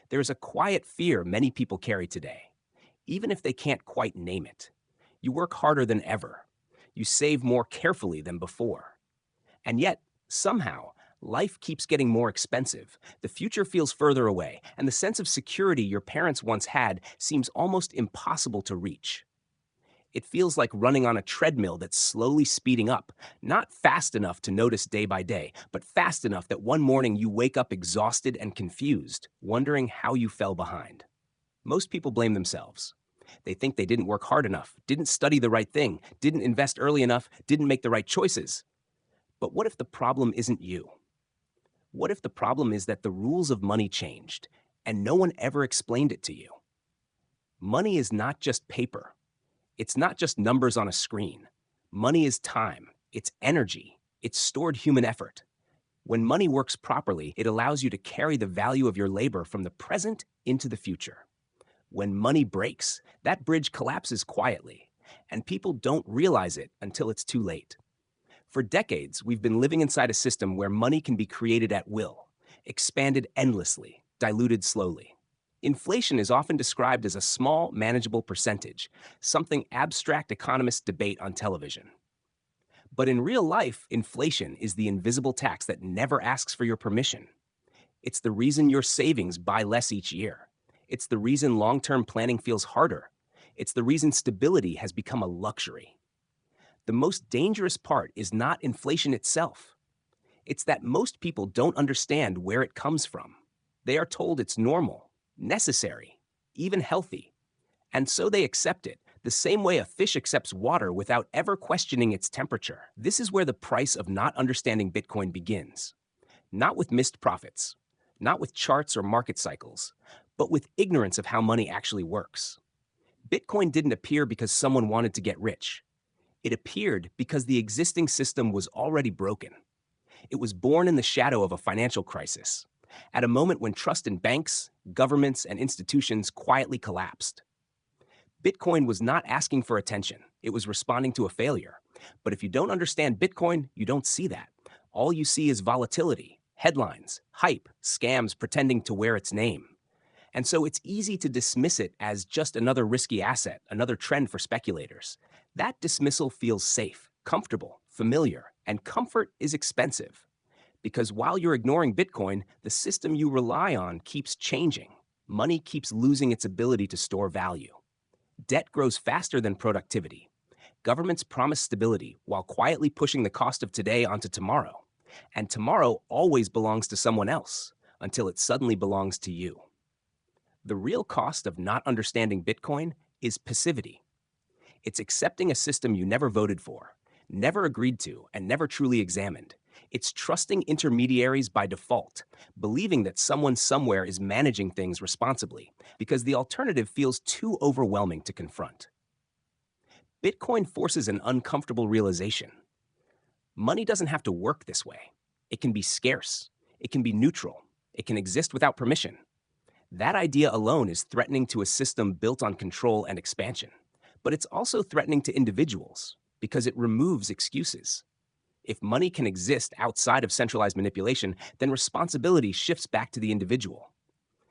There is a quiet fear many people carry today, even if they can't quite name it. You work harder than ever. You save more carefully than before. And yet, somehow, life keeps getting more expensive. The future feels further away, and the sense of security your parents once had seems almost impossible to reach. It feels like running on a treadmill that's slowly speeding up, not fast enough to notice day by day, but fast enough that one morning you wake up exhausted and confused, wondering how you fell behind. Most people blame themselves. They think they didn't work hard enough, didn't study the right thing, didn't invest early enough, didn't make the right choices. But what if the problem isn't you? What if the problem is that the rules of money changed and no one ever explained it to you? Money is not just paper. It's not just numbers on a screen. Money is time, it's energy, it's stored human effort. When money works properly, it allows you to carry the value of your labor from the present into the future. When money breaks, that bridge collapses quietly, and people don't realize it until it's too late. For decades, we've been living inside a system where money can be created at will, expanded endlessly, diluted slowly. Inflation is often described as a small, manageable percentage, something abstract economists debate on television. But in real life, inflation is the invisible tax that never asks for your permission. It's the reason your savings buy less each year. It's the reason long term planning feels harder. It's the reason stability has become a luxury. The most dangerous part is not inflation itself. It's that most people don't understand where it comes from. They are told it's normal, necessary, even healthy. And so they accept it, the same way a fish accepts water without ever questioning its temperature. This is where the price of not understanding Bitcoin begins. Not with missed profits, not with charts or market cycles, but with ignorance of how money actually works. Bitcoin didn't appear because someone wanted to get rich. It appeared because the existing system was already broken. It was born in the shadow of a financial crisis, at a moment when trust in banks, governments, and institutions quietly collapsed. Bitcoin was not asking for attention, it was responding to a failure. But if you don't understand Bitcoin, you don't see that. All you see is volatility, headlines, hype, scams pretending to wear its name. And so it's easy to dismiss it as just another risky asset, another trend for speculators. That dismissal feels safe, comfortable, familiar, and comfort is expensive. Because while you're ignoring Bitcoin, the system you rely on keeps changing. Money keeps losing its ability to store value. Debt grows faster than productivity. Governments promise stability while quietly pushing the cost of today onto tomorrow. And tomorrow always belongs to someone else until it suddenly belongs to you. The real cost of not understanding Bitcoin is passivity. It's accepting a system you never voted for, never agreed to, and never truly examined. It's trusting intermediaries by default, believing that someone somewhere is managing things responsibly, because the alternative feels too overwhelming to confront. Bitcoin forces an uncomfortable realization. Money doesn't have to work this way. It can be scarce. It can be neutral. It can exist without permission. That idea alone is threatening to a system built on control and expansion. But it's also threatening to individuals because it removes excuses. If money can exist outside of centralized manipulation, then responsibility shifts back to the individual.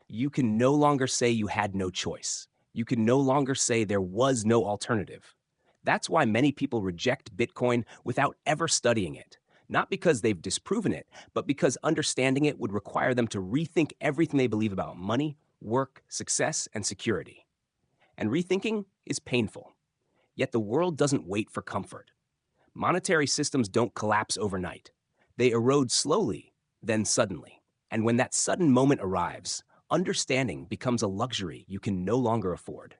You can no longer say you had no choice. You can no longer say there was no alternative. That's why many people reject Bitcoin without ever studying it. Not because they've disproven it, but because understanding it would require them to rethink everything they believe about money, work, success, and security. And rethinking is painful. Yet the world doesn't wait for comfort. Monetary systems don't collapse overnight. They erode slowly, then suddenly. And when that sudden moment arrives, understanding becomes a luxury you can no longer afford.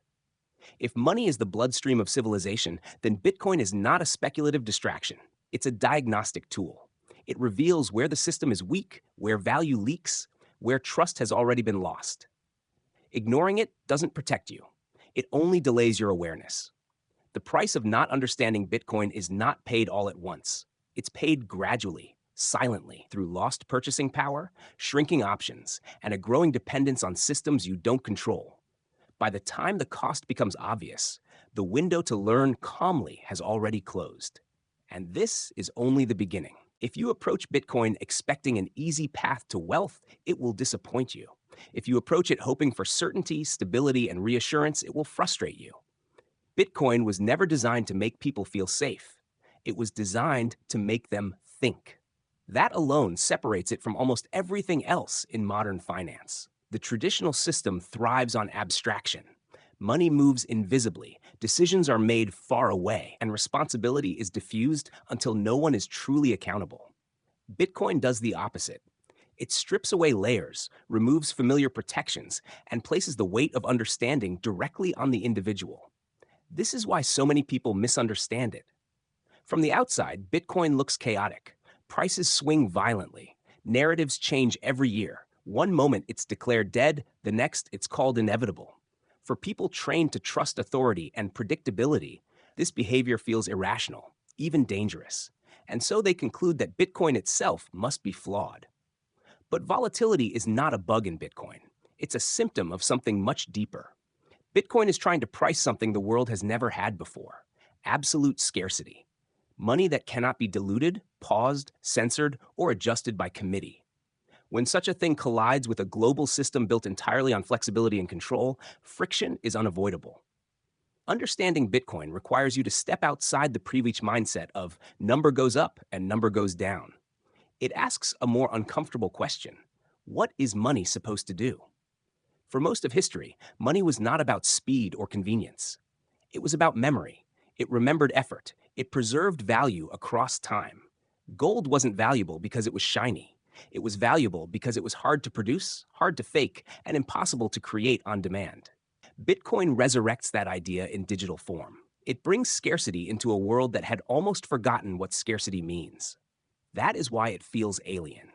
If money is the bloodstream of civilization, then Bitcoin is not a speculative distraction. It's a diagnostic tool. It reveals where the system is weak, where value leaks, where trust has already been lost. Ignoring it doesn't protect you. It only delays your awareness. The price of not understanding Bitcoin is not paid all at once. It's paid gradually, silently, through lost purchasing power, shrinking options, and a growing dependence on systems you don't control. By the time the cost becomes obvious, the window to learn calmly has already closed. And this is only the beginning. If you approach Bitcoin expecting an easy path to wealth, it will disappoint you. If you approach it hoping for certainty, stability, and reassurance, it will frustrate you. Bitcoin was never designed to make people feel safe. It was designed to make them think. That alone separates it from almost everything else in modern finance. The traditional system thrives on abstraction. Money moves invisibly, decisions are made far away, and responsibility is diffused until no one is truly accountable. Bitcoin does the opposite. It strips away layers, removes familiar protections, and places the weight of understanding directly on the individual. This is why so many people misunderstand it. From the outside, Bitcoin looks chaotic. Prices swing violently. Narratives change every year. One moment it's declared dead, the next it's called inevitable. For people trained to trust authority and predictability, this behavior feels irrational, even dangerous. And so they conclude that Bitcoin itself must be flawed. But volatility is not a bug in Bitcoin. It's a symptom of something much deeper. Bitcoin is trying to price something the world has never had before: absolute scarcity. Money that cannot be diluted, paused, censored, or adjusted by committee. When such a thing collides with a global system built entirely on flexibility and control, friction is unavoidable. Understanding Bitcoin requires you to step outside the pre-reach mindset of number goes up and number goes down. It asks a more uncomfortable question: what is money supposed to do? For most of history, money was not about speed or convenience. It was about memory. It remembered effort. It preserved value across time. Gold wasn't valuable because it was shiny. It was valuable because it was hard to produce, hard to fake, and impossible to create on demand. Bitcoin resurrects that idea in digital form. It brings scarcity into a world that had almost forgotten what scarcity means. That is why it feels alien.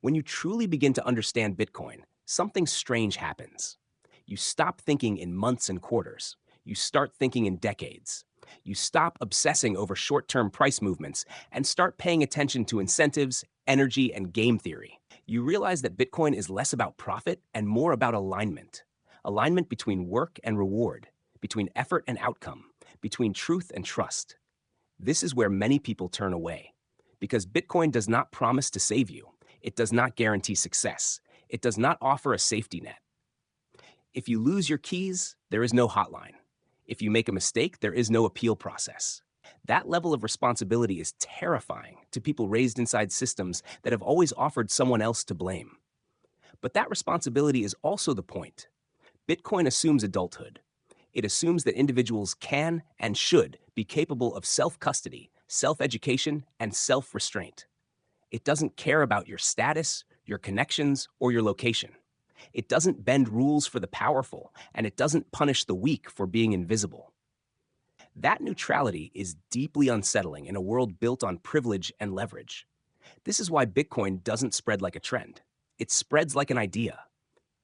When you truly begin to understand Bitcoin, something strange happens. You stop thinking in months and quarters. You start thinking in decades. You stop obsessing over short-term price movements and start paying attention to incentives, energy, and game theory. You realize that Bitcoin is less about profit and more about alignment. Alignment between work and reward, between effort and outcome, between truth and trust. This is where many people turn away, because Bitcoin does not promise to save you. It does not guarantee success. It does not offer a safety net. If you lose your keys, there is no hotline. If you make a mistake, there is no appeal process. That level of responsibility is terrifying to people raised inside systems that have always offered someone else to blame. But that responsibility is also the point. Bitcoin assumes adulthood. It assumes that individuals can and should be capable of self-custody, self-education, and self-restraint. It doesn't care about your status, your connections, or your location. It doesn't bend rules for the powerful, and it doesn't punish the weak for being invisible. That neutrality is deeply unsettling in a world built on privilege and leverage. This is why Bitcoin doesn't spread like a trend. It spreads like an idea.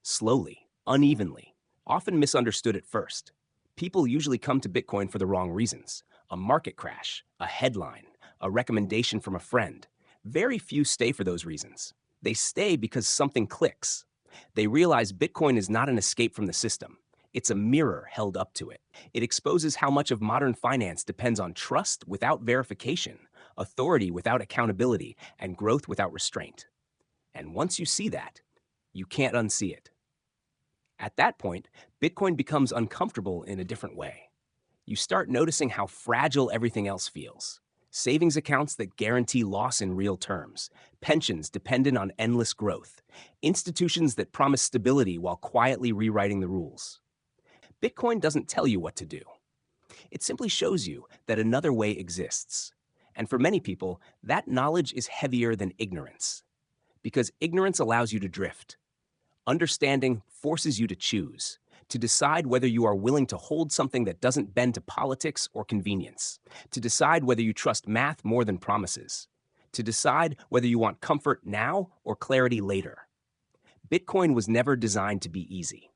Slowly, unevenly, often misunderstood at first. People usually come to Bitcoin for the wrong reasons: a market crash, a headline, a recommendation from a friend. Very few stay for those reasons. They stay because something clicks. They realize Bitcoin is not an escape from the system. It's a mirror held up to it. It exposes how much of modern finance depends on trust without verification, authority without accountability, and growth without restraint. And once you see that, you can't unsee it. At that point, Bitcoin becomes uncomfortable in a different way. You start noticing how fragile everything else feels. Savings accounts that guarantee loss in real terms, pensions dependent on endless growth, institutions that promise stability while quietly rewriting the rules. Bitcoin doesn't tell you what to do. It simply shows you that another way exists. And for many people, that knowledge is heavier than ignorance, because ignorance allows you to drift. Understanding forces you to choose, to decide whether you are willing to hold something that doesn't bend to politics or convenience, to decide whether you trust math more than promises, to decide whether you want comfort now or clarity later. Bitcoin was never designed to be easy.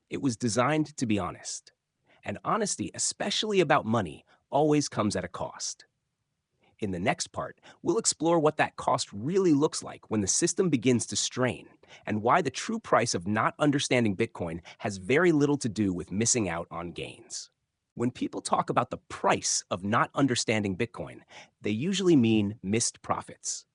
It was designed to be honest. And honesty, especially about money, always comes at a cost. In the next part, we'll explore what that cost really looks like when the system begins to strain, and why the true price of not understanding Bitcoin has very little to do with missing out on gains. When people talk about the price of not understanding Bitcoin, they usually mean missed profits.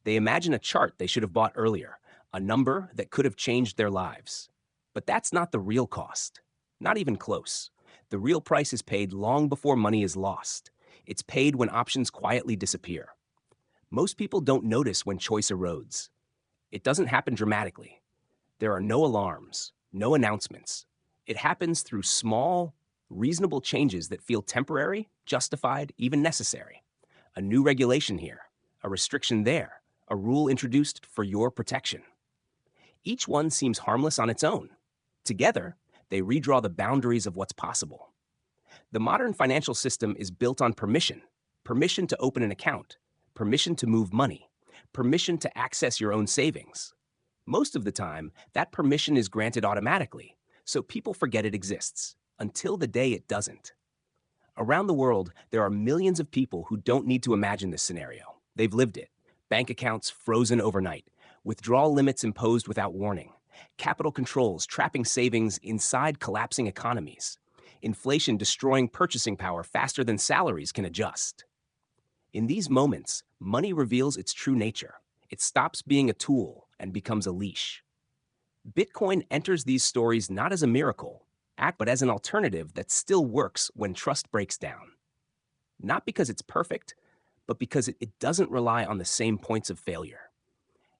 They imagine a chart they should have bought earlier, a number that could have changed their lives. But that's not the real cost. Not even close. The real price is paid long before money is lost. It's paid when options quietly disappear. Most people don't notice when choice erodes. It doesn't happen dramatically. There are no alarms, no announcements. It happens through small, reasonable changes that feel temporary, justified, even necessary. A new regulation here, a restriction there, a rule introduced for your protection. Each one seems harmless on its own. Together, they redraw the boundaries of what's possible. The modern financial system is built on permission: permission to open an account, permission to move money, permission to access your own savings. Most of the time, that permission is granted automatically, so people forget it exists, until the day it doesn't. Around the world, there are millions of people who don't need to imagine this scenario. They've lived it. Bank accounts frozen overnight, withdrawal limits imposed without warning, capital controls trapping savings inside collapsing economies, inflation destroying purchasing power faster than salaries can adjust. In these moments, money reveals its true nature. It stops being a tool and becomes a leash. Bitcoin enters these stories not as a miracle, but as an alternative that still works when trust breaks down. Not because it's perfect, but because it doesn't rely on the same points of failure.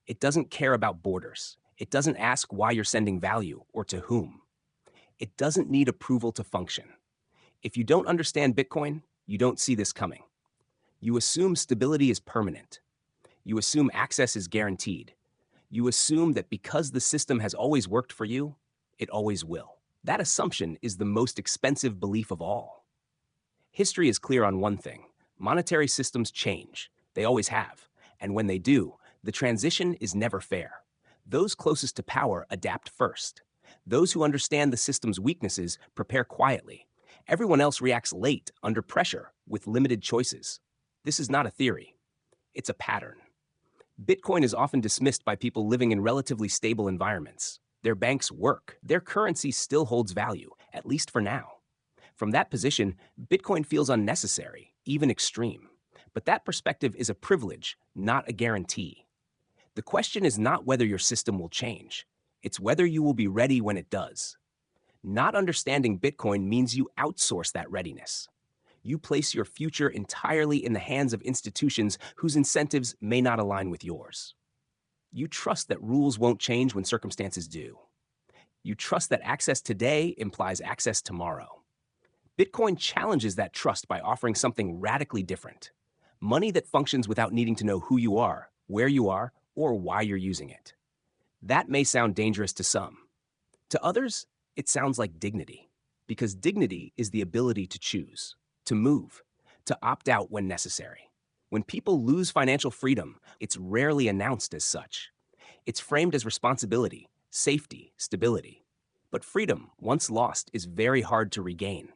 It doesn't care about borders. It doesn't ask why you're sending value or to whom. It doesn't need approval to function. If you don't understand Bitcoin, you don't see this coming. You assume stability is permanent. You assume access is guaranteed. You assume that because the system has always worked for you, it always will. That assumption is the most expensive belief of all. History is clear on one thing: monetary systems change. They always have. And when they do, the transition is never fair. Those closest to power adapt first. Those who understand the system's weaknesses prepare quietly. Everyone else reacts late, under pressure, with limited choices. This is not a theory. It's a pattern. Bitcoin is often dismissed by people living in relatively stable environments. Their banks work. Their currency still holds value, at least for now. From that position, Bitcoin feels unnecessary, even extreme. But that perspective is a privilege, not a guarantee. The question is not whether your system will change. It's whether you will be ready when it does. Not understanding Bitcoin means you outsource that readiness. You place your future entirely in the hands of institutions whose incentives may not align with yours. You trust that rules won't change when circumstances do. You trust that access today implies access tomorrow. Bitcoin challenges that trust by offering something radically different: money that functions without needing to know who you are, where you are, or why you're using it. That may sound dangerous to some. To others, it sounds like dignity, because dignity is the ability to choose, to move, to opt out when necessary. When people lose financial freedom, it's rarely announced as such. It's framed as responsibility, safety, stability. But freedom, once lost, is very hard to regain,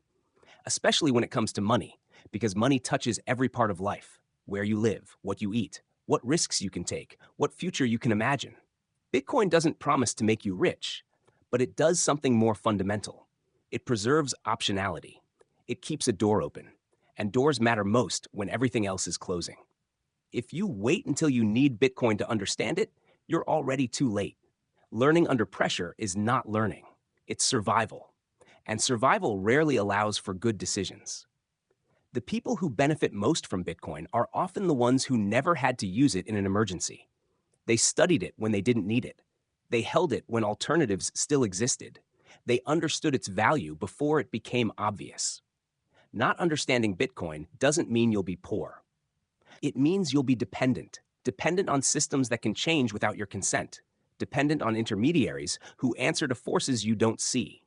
especially when it comes to money, because money touches every part of life: where you live, what you eat, what risks you can take, what future you can imagine. Bitcoin doesn't promise to make you rich, but it does something more fundamental. It preserves optionality. It keeps a door open, and doors matter most when everything else is closing. If you wait until you need Bitcoin to understand it, you're already too late. Learning under pressure is not learning. It's survival. And survival rarely allows for good decisions. The people who benefit most from Bitcoin are often the ones who never had to use it in an emergency. They studied it when they didn't need it. They held it when alternatives still existed. They understood its value before it became obvious. Not understanding Bitcoin doesn't mean you'll be poor. It means you'll be dependent on systems that can change without your consent, dependent on intermediaries who answer to forces you don't see,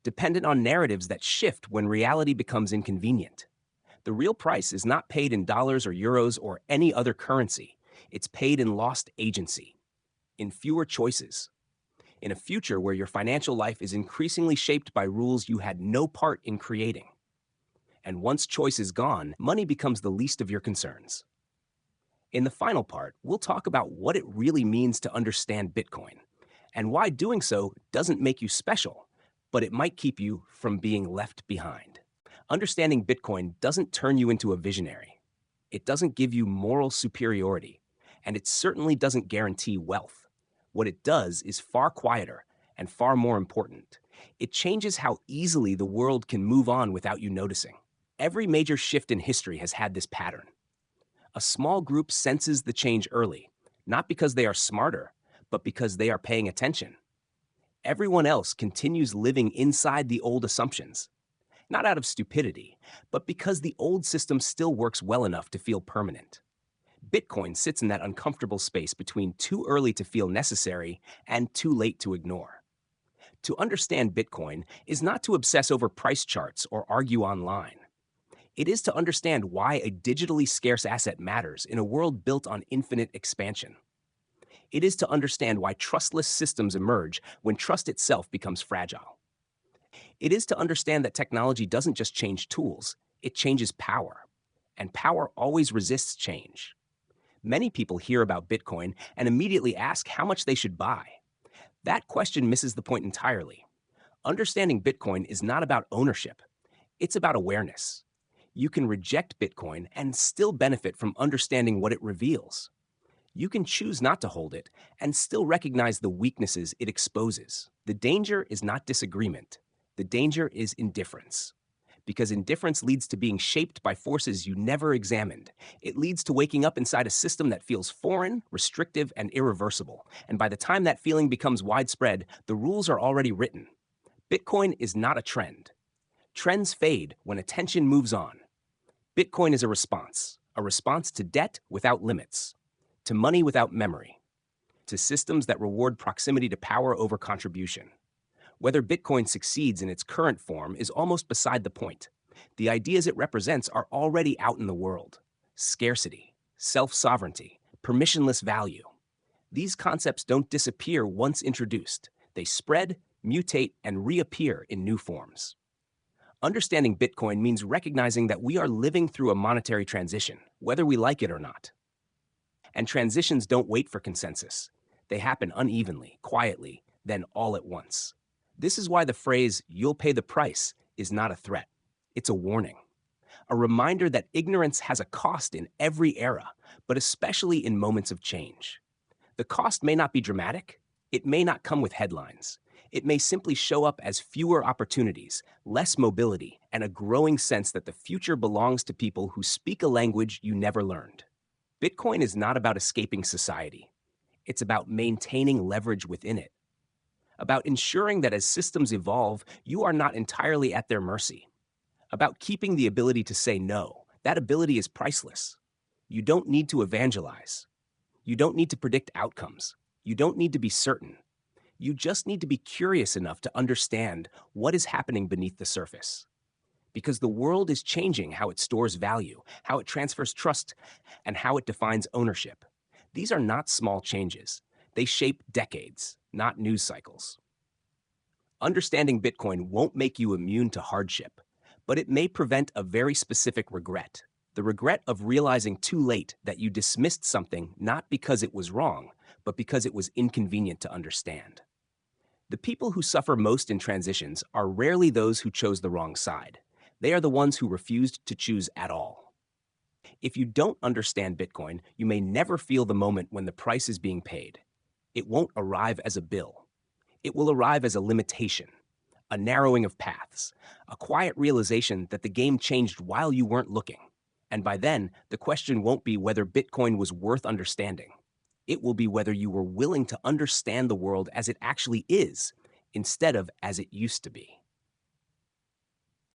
dependent on narratives that shift when reality becomes inconvenient. The real price is not paid in dollars or euros or any other currency. It's paid in lost agency, in fewer choices, in a future where your financial life is increasingly shaped by rules you had no part in creating. And once choice is gone, money becomes the least of your concerns. In the final part, we'll talk about what it really means to understand Bitcoin, and why doing so doesn't make you special, but it might keep you from being left behind. Understanding Bitcoin doesn't turn you into a visionary. It doesn't give you moral superiority, and it certainly doesn't guarantee wealth. What it does is far quieter and far more important. It changes how easily the world can move on without you noticing. Every major shift in history has had this pattern. A small group senses the change early, not because they are smarter, but because they are paying attention. Everyone else continues living inside the old assumptions, not out of stupidity, but because the old system still works well enough to feel permanent. Bitcoin sits in that uncomfortable space between too early to feel necessary and too late to ignore. To understand Bitcoin is not to obsess over price charts or argue online. It is to understand why a digitally scarce asset matters in a world built on infinite expansion. It is to understand why trustless systems emerge when trust itself becomes fragile. It is to understand that technology doesn't just change tools, it changes power. And power always resists change. Many people hear about Bitcoin and immediately ask how much they should buy. That question misses the point entirely. Understanding Bitcoin is not about ownership, it's about awareness. You can reject Bitcoin and still benefit from understanding what it reveals. You can choose not to hold it and still recognize the weaknesses it exposes. The danger is not disagreement. The danger is indifference. Because indifference leads to being shaped by forces you never examined. It leads to waking up inside a system that feels foreign, restrictive, and irreversible. And by the time that feeling becomes widespread, the rules are already written. Bitcoin is not a trend. Trends fade when attention moves on. Bitcoin is a response to debt without limits, to money without memory, to systems that reward proximity to power over contribution. Whether Bitcoin succeeds in its current form is almost beside the point. The ideas it represents are already out in the world. Scarcity, self-sovereignty, permissionless value. These concepts don't disappear once introduced. They spread, mutate, and reappear in new forms. Understanding Bitcoin means recognizing that we are living through a monetary transition, whether we like it or not. And transitions don't wait for consensus. They happen unevenly, quietly, then all at once. This is why the phrase, "you'll pay the price," is not a threat. It's a warning. A reminder that ignorance has a cost in every era, but especially in moments of change. The cost may not be dramatic. It may not come with headlines. It may simply show up as fewer opportunities, less mobility, and a growing sense that the future belongs to people who speak a language you never learned. Bitcoin is not about escaping society. It's about maintaining leverage within it. About ensuring that as systems evolve, you are not entirely at their mercy. About keeping the ability to say no. That ability is priceless. You don't need to evangelize. You don't need to predict outcomes. You don't need to be certain. You just need to be curious enough to understand what is happening beneath the surface. Because the world is changing how it stores value, how it transfers trust, and how it defines ownership. These are not small changes. They shape decades, not news cycles. Understanding Bitcoin won't make you immune to hardship, but it may prevent a very specific regret. The regret of realizing too late that you dismissed something not because it was wrong, but because it was inconvenient to understand. The people who suffer most in transitions are rarely those who chose the wrong side. They are the ones who refused to choose at all. If you don't understand Bitcoin, you may never feel the moment when the price is being paid. It won't arrive as a bill. It will arrive as a limitation, a narrowing of paths, a quiet realization that the game changed while you weren't looking. And by then, the question won't be whether Bitcoin was worth understanding. It will be whether you were willing to understand the world as it actually is, instead of as it used to be.